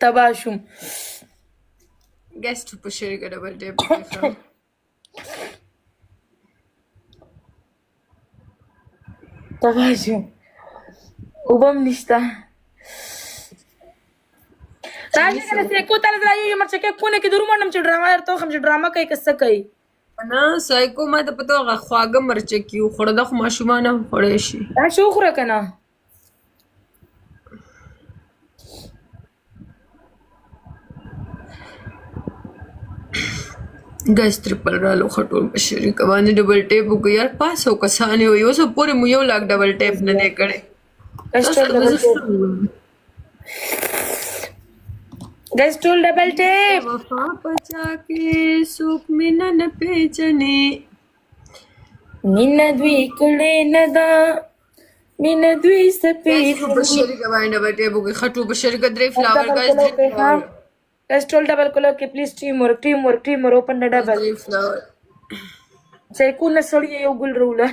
تباشم گیس په شریکه ډبل ټیپ وکړه تباشم وبم نشته راځه کنه سیکو تل راځي مرچ کې کونه کې درو منم چې ډراما درته خم چې ډراما کوي کس کوي نه سایکو ما ته پته هغه خواږه مرچ کیو خوړه د خو ماشومان هم خوړی شي دا شو خوره کنه گیس ټریپل رالو خټول په شریکه باندې ډبل ټیپ وکړه یار 500 کسان یو یو سو پورې مو 1 لاک ډبل ټیپ نه دی کړی گیس ټول ډبل ټیپ وفا پچا کې سوک مینا نه پیچنې مینا دوی کړي نه دا مینا دوی سپې په شریکه باندې ډبل ټیپ وکړه خټو په شریکه درې فلاور گیس گیس ټول ډبل کلو کې پلیز ټیم ورک اوپن ډبل فلاور سیکو نه سړی یو ګل روله